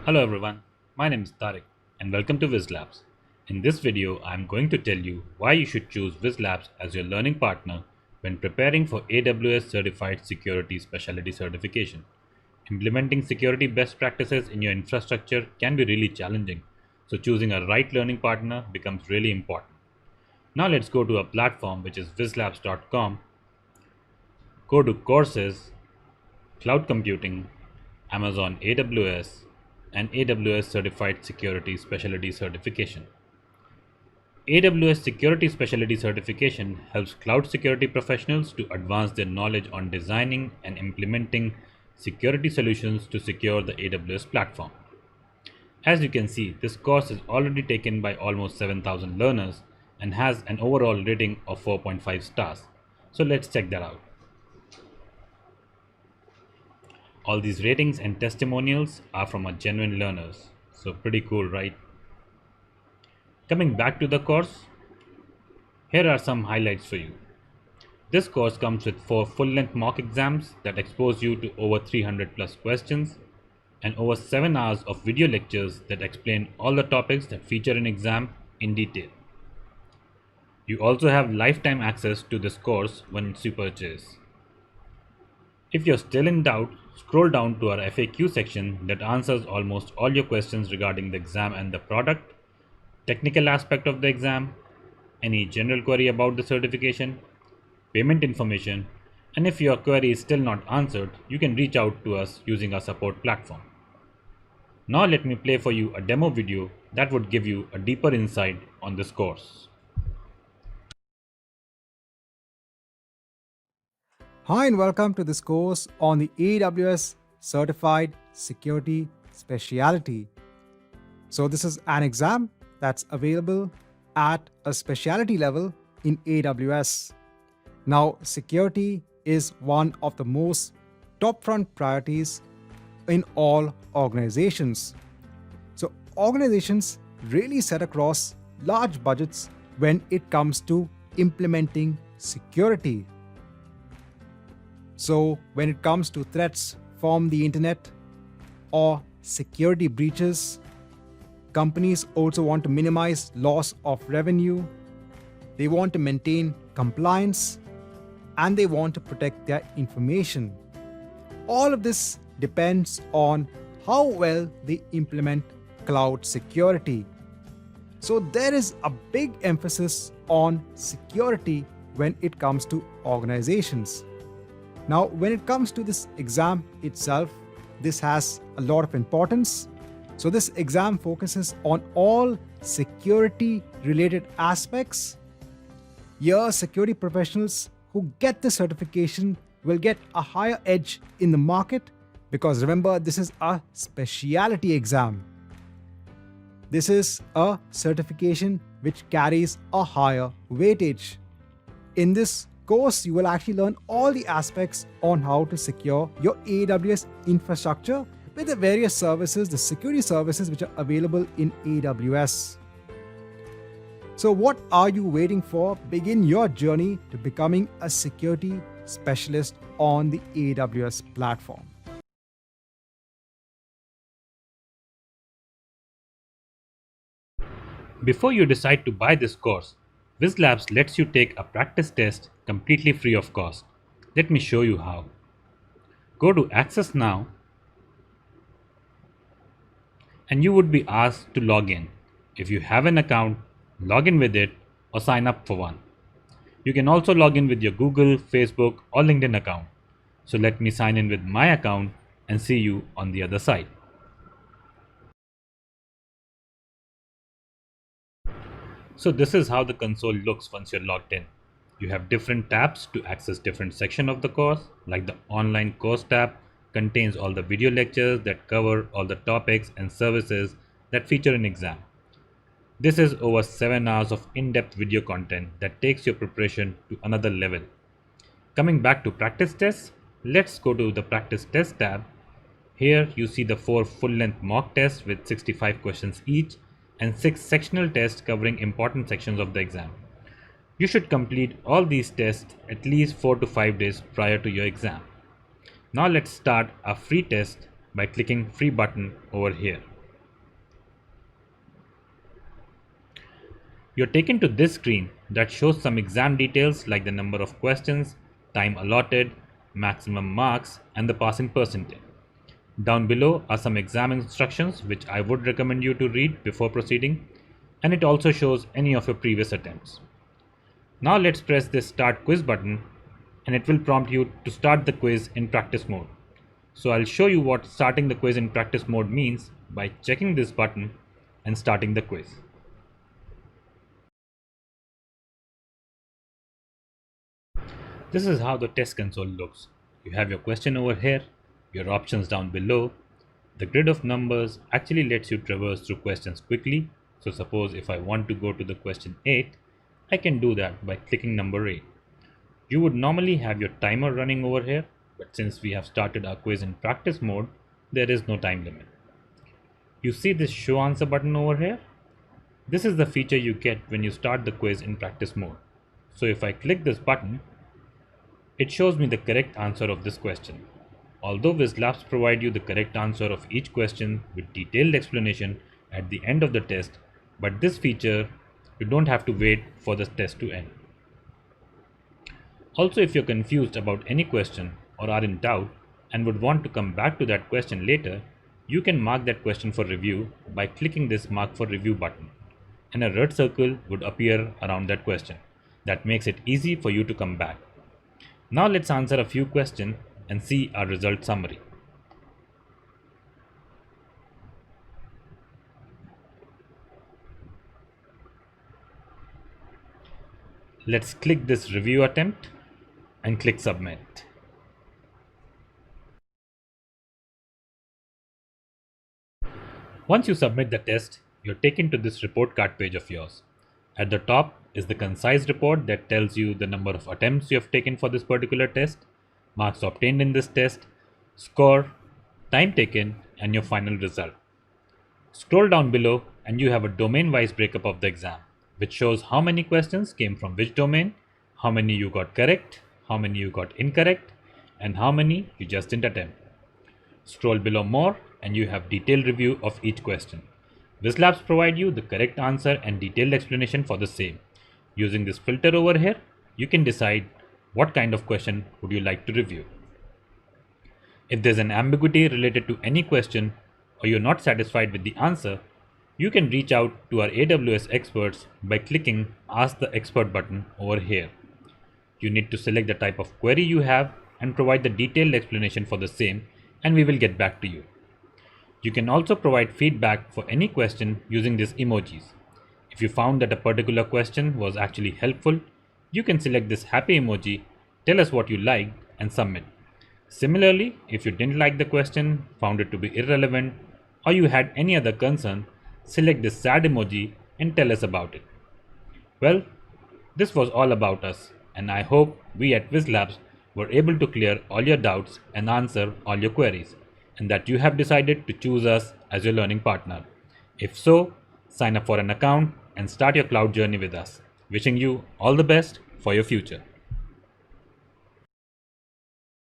Hello everyone, my name is Tariq and welcome to Whizlabs. In this video, I am going to tell you why you should choose Whizlabs as your learning partner when preparing for AWS Certified Security Specialty certification. Implementing security best practices in your infrastructure can be really challenging, so choosing a right learning partner becomes really important. Now let's go to a platform which is whizlabs.com, go to courses, cloud computing, Amazon AWS, and AWS Certified Security Specialty certification. AWS Security Specialty certification helps cloud security professionals to advance their knowledge on designing and implementing security solutions to secure the AWS platform. As you can see, this course is already taken by almost 7,000 learners and has an overall rating of 4.5 stars. So let's check that out. All these ratings and testimonials are from our genuine learners. So pretty cool, right? Coming back to the course, here are some highlights for you. This course comes with 4 full-length mock exams that expose you to over 300 plus questions and over 7 hours of video lectures that explain all the topics that feature an exam in detail. You also have lifetime access to this course once you purchase. If you're still in doubt, scroll down to our FAQ section that answers almost all your questions regarding the exam and the product, technical aspect of the exam, any general query about the certification, payment information, and if your query is still not answered, you can reach out to us using our support platform. Now let me play for you a demo video that would give you a deeper insight on this course. Hi and welcome to this course on the AWS Certified Security Specialty. So this is an exam that's available at a specialty level in AWS. Now, security is one of the most top front priorities in all organizations. So organizations really set across large budgets when it comes to implementing security. So when it comes to threats from the internet or security breaches, companies also want to minimize loss of revenue, they want to maintain compliance, and they want to protect their information. All of this depends on how well they implement cloud security. So there is a big emphasis on security when it comes to organizations. Now, when it comes to this exam itself, this has a lot of importance. So this exam focuses on all security related aspects. Here, security professionals who get the certification will get a higher edge in the market because remember, this is a specialty exam. This is a certification which carries a higher weightage. In this course, you will actually learn all the aspects on how to secure your AWS infrastructure with the various services, the security services which are available in AWS. So what are you waiting for? Begin your journey to becoming a security specialist on the AWS platform. Before you decide to buy this course, Whizlabs lets you take a practice test completely free of cost. Let me show you how. Go to Access Now and you would be asked to log in. If you have an account, log in with it or sign up for one. You can also log in with your Google, Facebook or LinkedIn account. So let me sign in with my account and see you on the other side. So this is how the console looks once you're logged in. You have different tabs to access different sections of the course, like the online course tab contains all the video lectures that cover all the topics and services that feature an exam. This is over 7 hours of in-depth video content that takes your preparation to another level. Coming back to practice tests, let's go to the practice test tab. Here you see the 4 full-length mock tests with 65 questions each and 6 sectional tests covering important sections of the exam. You should complete all these tests at least 4 to 5 days prior to your exam. Now let's start a free test by clicking free button over here. You're taken to this screen that shows some exam details like the number of questions, time allotted, maximum marks, and the passing percentage. Down below are some exam instructions which I would recommend you to read before proceeding, and it also shows any of your previous attempts. Now let's press this Start Quiz button and it will prompt you to start the quiz in practice mode. So I'll show you what starting the quiz in practice mode means by checking this button and starting the quiz. This is how the test console looks. You have your question over here, your options down below. The grid of numbers actually lets you traverse through questions quickly. So suppose if I want to go to the question 8, I can do that by clicking number 8. You would normally have your timer running over here, but since we have started our quiz in practice mode, there is no time limit. You see this show answer button over here? This is the feature you get when you start the quiz in practice mode. So if I click this button, it shows me the correct answer of this question. Although Whizlabs provide you the correct answer of each question with detailed explanation at the end of the test, but this feature, you don't have to wait for the test to end. Also, if you're confused about any question or are in doubt and would want to come back to that question later, you can mark that question for review by clicking this Mark for Review button, and a red circle would appear around that question. That makes it easy for you to come back. Now let's answer a few questions and see our result summary. Let's click this review attempt and click submit. Once you submit the test, you're taken to this report card page of yours. At the top is the concise report that tells you the number of attempts you have taken for this particular test, marks obtained in this test, score, time taken, and your final result. Scroll down below and you have a domain-wise breakup of the exam, which shows how many questions came from which domain, how many you got correct, how many you got incorrect, and how many you just didn't attempt. Scroll below more and you have detailed review of each question. Whizlabs provide you the correct answer and detailed explanation for the same. Using this filter over here, you can decide what kind of question would you like to review. If there's an ambiguity related to any question or you're not satisfied with the answer, you can reach out to our AWS experts by clicking Ask the Expert button over here. You need to select the type of query you have and provide the detailed explanation for the same, and we will get back to you. You can also provide feedback for any question using these emojis. If you found that a particular question was actually helpful, you can select this happy emoji, tell us what you liked, and submit. Similarly, if you didn't like the question, found it to be irrelevant, or you had any other concern, select this sad emoji and tell us about it. Well, this was all about us, and I hope we at Whizlabs were able to clear all your doubts and answer all your queries, and that you have decided to choose us as your learning partner. If so, sign up for an account and start your cloud journey with us. Wishing you all the best for your future.